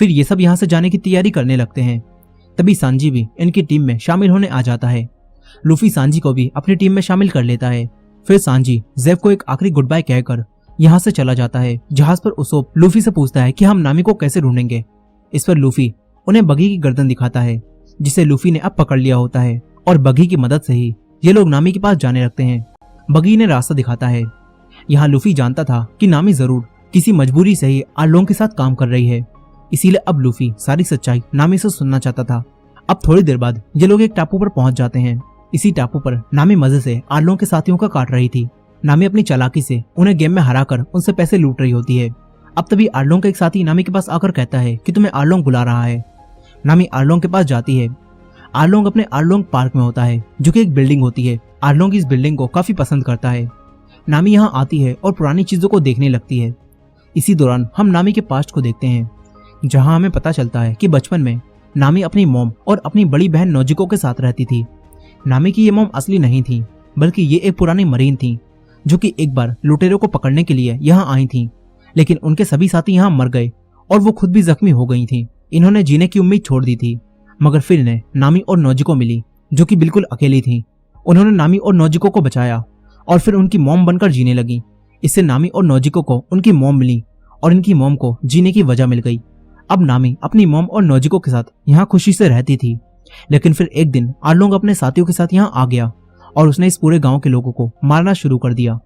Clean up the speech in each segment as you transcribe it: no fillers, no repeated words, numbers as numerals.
फिर ये सब यहाँ से जाने की तैयारी करने लगते हैं। तभी सांजी भी इनकी टीम में शामिल होने आ जाता है। लूफी सांजी को भी अपनी टीम में शामिल कर लेता है। फिर सांजी जेफ को एक आखिरी गुड बाय कहकर यहाँ से चला जाता है। जहाज पर उसोप लूफी से पूछता है कि हम नामी को कैसे ढूंढेंगे। इस पर लूफी उन्हें बगी की गर्दन दिखाता है, जिसे लूफी ने अब पकड़ लिया होता है, और बगी की मदद से ही ये लोग नामी के पास जाने लगते हैं। बगी ने रास्ता दिखाता है। यहाँ लूफी जानता था कि नामी जरूर किसी मजबूरी से ही आर्लोंग के साथ काम कर रही है, इसीलिए अब लूफी सारी सच्चाई नामी से सुनना चाहता था। अब थोड़ी देर बाद ये लोग एक टापू पर पहुंच जाते हैं। इसी टापू पर नामी मजे से आर्लोंग के साथियों का काट रही थी। नामी अपनी चालाकी से उन्हें गेम में हराकर उनसे पैसे लूट रही होती है। अब तभी आर्लोंग का एक साथी नामी के पास आकर कहता है कि तुम्हें आर्लोंग बुला रहा है। नामी आर्लोंग के पास जाती है। आर्लोंग अपने आर्लोंग पार्क में होता है, जो कि एक बिल्डिंग होती है। आर्लोंग इस बिल्डिंग को काफी पसंद करता है। नामी यहाँ आती है और पुरानी चीजों को देखने लगती है। इसी दौरान हम नामी के पास्ट को देखते हैं, जहाँ हमें पता चलता है कि बचपन में नामी अपनी मॉम और अपनी बड़ी बहन नोजिको के साथ रहती थी। नामी की ये मॉम असली नहीं थी, बल्कि ये एक पुरानी मरीन थी, जो कि एक बार लुटेरों को पकड़ने के लिए यहाँ आई थी। लेकिन उनके सभी साथी यहाँ मर गए और वो खुद भी जख्मी हो गई थी। इन्होंने जीने की उम्मीद छोड़ दी थी, मगर फिर इन्हें नामी और नोजिको मिली, जो कि बिल्कुल अकेली थी। उन्होंने नामी और नोजिको को बचाया और फिर उनकी मॉम बनकर जीने लगी। इससे नामी और नोजिको को उनकी मॉम मिली और इनकी मॉम को जीने की वजह मिल गई। अब नामी अपनी मॉम और नोजिको के साथ यहाँ खुशी से रहती थी। लेकिन फिर एक दिन आर्लोंग अपने साथियों के साथ यहाँ आ गया और उसने इस पूरे गांव के लोगों को मारना शुरू कर दिया।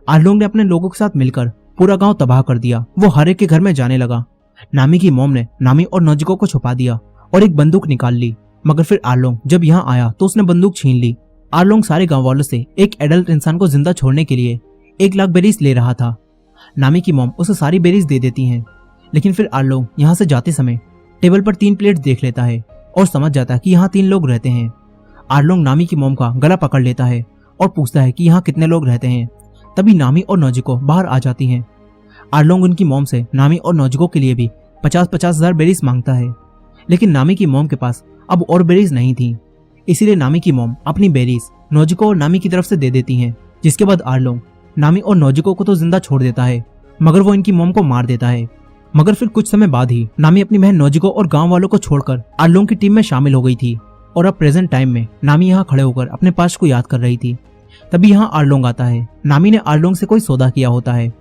आर्लोंग ने अपने लोगों के साथ मिलकर पूरा गांव तबाह कर दिया। वो हर एक के घर में जाने लगा। नामी की मॉम ने नामी और नोजिको को छुपा दिया और एक बंदूक निकाल ली, मगर फिर आर्लोंग जब यहाँ आया तो उसने बंदूक छीन ली। आर्लोंग सारे गांव वालों से एक एडल्ट इंसान को जिंदा छोड़ने के लिए 1 लाख बेरीज ले रहा था। नामी की मॉम उसे सारी बेरीज दे देती हैं, लेकिन फिर आर्लोंग यहाँ से जाते समय टेबल पर 3 प्लेट देख लेता है और समझ जाता है कि यहाँ 3 लोग रहते हैं। आर्लोंग नामी की मॉम का गला पकड़ लेता है और पूछता है कि यहाँ कितने लोग रहते हैं। तभी नामी और नोजिको बाहर आ जाती हैं। आर्लोंग उनकी मॉम से नामी और नोजिको के लिए भी 50-50 हजार बेरीज मांगता है, लेकिन नामी की मॉम के पास अब और बेरीज नहीं थी। इसीलिए नामी की मॉम अपनी बेरीज नोजिको और नामी की तरफ से दे देती हैं। जिसके बाद आर्लोंग नामी और नोजिको को तो जिंदा छोड़ देता है, मगर वो इनकी मॉम को मार देता है। मगर फिर कुछ समय बाद ही नामी अपनी बहन नोजिको और गांव वालों को छोड़कर आर्लोंग की टीम में शामिल हो गई थी और अब प्रेजेंट टाइम में नामी यहाँ खड़े होकर अपने पास्ट को याद कर रही थी। तभी यहाँ आर्लोंग आता है। नामी ने आर्लोंग से कोई सौदा किया होता है।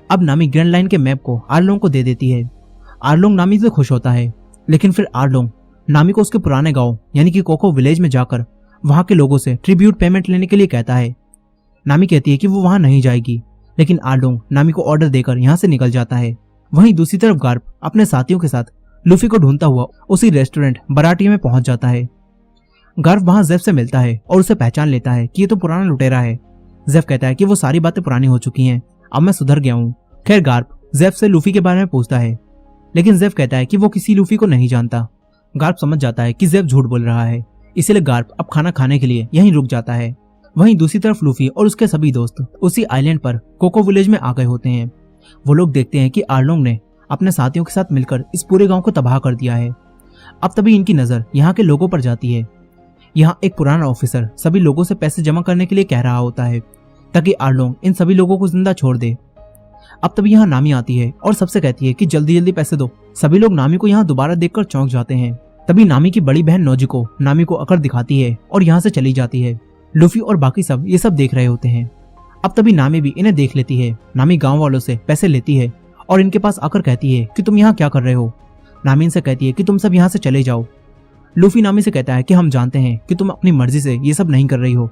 अब नामी ग्रैंड लाइन के मैप को आर्लोंग को दे देती है। आर्लोंग नामी से खुश होता है, लेकिन फिर आर्लोंग नामी को उसके पुराने गांव यानी कि कोको विलेज में जाकर वहां के लोगों से ट्रिब्यूट पेमेंट लेने के लिए कहता है। नामी कहती है कि वो वहां नहीं जाएगी, लेकिन आर्लोंग नामी को ऑर्डर देकर यहाँ से निकल जाता है। वहीं दूसरी तरफ गार्प अपने साथियों के साथ लूफी को ढूंढता हुआ उसी रेस्टोरेंट बराटिया में पहुंच जाता है। गार्प वहां जेफ से मिलता है और उसे पहचान लेता है कि ये तो पुराना लुटेरा है। जेफ कहता है कि वो सारी बातें पुरानी हो चुकी हैं, अब मैं सुधर गया हूँ। खैर गार्प जेफ से लूफी के बारे में पूछता है, लेकिन जेफ कहता है कि वो किसी लूफी को नहीं जानता। गार्प समझ जाता है कि जेफ झूठ बोल रहा है, इसलिए गार्प अब खाना खाने के लिए यहीं रुक जाता है। वहीं दूसरी तरफ लूफी और उसके सभी दोस्त उसी आइलैंड पर कोको विलेज में आ गए होते हैं। वो लोग देखते हैं कि आर्लोंग ने अपने साथियों के साथ मिलकर इस पूरे गांव को तबाह कर दिया है। अब तभी इनकी नजर यहाँ के लोगों पर जाती है। यहाँ एक पुराना ऑफिसर सभी लोगों से पैसे जमा करने के लिए कह रहा होता है, ताकि आर्लोंग इन सभी लोगों को जिंदा छोड़ दे। अब तभी यहाँ नामी आती है और सबसे कहती है कि जल्दी जल्दी पैसे दो। सभी लोग नामी को यहाँ दोबारा देखकर चौंक जाते हैं। तभी नामी की बड़ी बहन नोजिको नामी को अकड़ दिखाती है और यहाँ से चली जाती है। लूफी और बाकी सब ये सब देख रहे होते हैं। अब तभी नामी भी इन्हें देख लेती है। नामी गांव वालों से पैसे लेती है और इनके पास आकर कहती है कि तुम यहाँ क्या कर रहे हो। नामी इनसे कहती है कि तुम सब यहाँ से चले जाओ। लूफी नामी से कहता है कि हम जानते हैं कि तुम अपनी मर्जी से ये सब नहीं कर रही हो।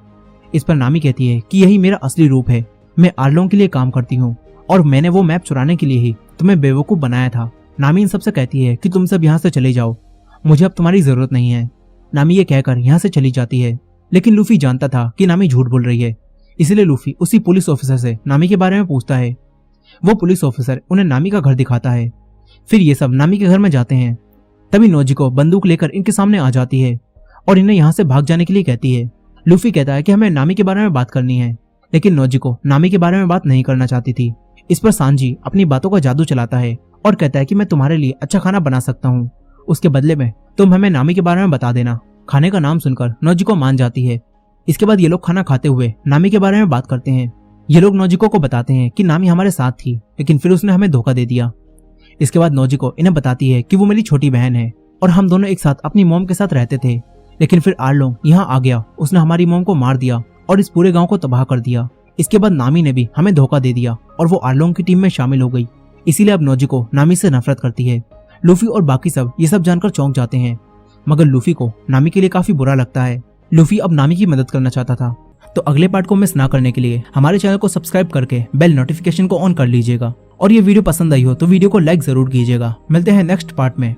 इस पर नामी कहती है कि यही मेरा असली रूप है, मैं आर्लोंग के लिए काम करती हूँ और मैंने वो मैप चुराने के लिए ही तुम्हें बेवकूफ बनाया था। नामी इन सबसे कहती है कि तुम सब यहाँ से चले जाओ, मुझे अब तुम्हारी जरूरत नहीं है। नामी ये कहकर यहाँ से चली जाती है, लेकिन लूफी जानता था कि नामी झूठ बोल रही है, इसलिए लूफी उसी पुलिस ऑफिसर से नामी के बारे में पूछता है। वो पुलिस ऑफिसर उन्हें नामी का घर दिखाता है। फिर ये सब नामी के घर में जाते हैं। तभी नोजिको बंदूक लेकर इनके सामने आ जाती है और इन्हें यहाँ से भाग जाने के लिए कहती है। लूफी कहता है कि हमें नामी के बारे में बात करनी है, लेकिन नोजिको नामी के बारे में बात नहीं करना चाहती थी। इस पर सांजी अपनी बातों का जादू चलाता है और कहता है कि मैं तुम्हारे लिए अच्छा खाना बना सकता हूँ, उसके बदले में तुम हमें नामी के बारे में बता देना। खाने का नाम सुनकर नोजिको मान जाती है। इसके बाद ये लोग खाना खाते हुए नामी के बारे में बात करते हैं। ये लोग नोजिको को बताते हैं कि नामी हमारे साथ थी, लेकिन फिर उसने हमें धोखा दे दिया। इसके बाद नोजिको इन्हें बताती है कि वो मेरी छोटी बहन है और हम दोनों एक साथ अपनी मॉम के साथ रहते थे, लेकिन फिर आर्लोंग यहाँ आ गया, उसने हमारी मॉम को मार दिया और इस पूरे गांव को तबाह कर दिया। इसके बाद नामी ने भी हमें धोखा दे दिया और वो आर्लोंग की टीम में शामिल हो गई। इसीलिए अब नोजिको नामी से नफरत करती है। लूफी और बाकी सब ये सब जानकर चौंक जाते हैं, मगर लूफी को नामी के लिए काफी बुरा लगता है। लूफी अब नामी की मदद करना चाहता था। तो अगले पार्ट को मिस ना करने के लिए हमारे चैनल को सब्सक्राइब करके बेल नोटिफिकेशन को ऑन कर लीजिएगा और ये वीडियो पसंद आई हो तो वीडियो को लाइक जरूर कीजिएगा। मिलते हैं नेक्स्ट पार्ट में।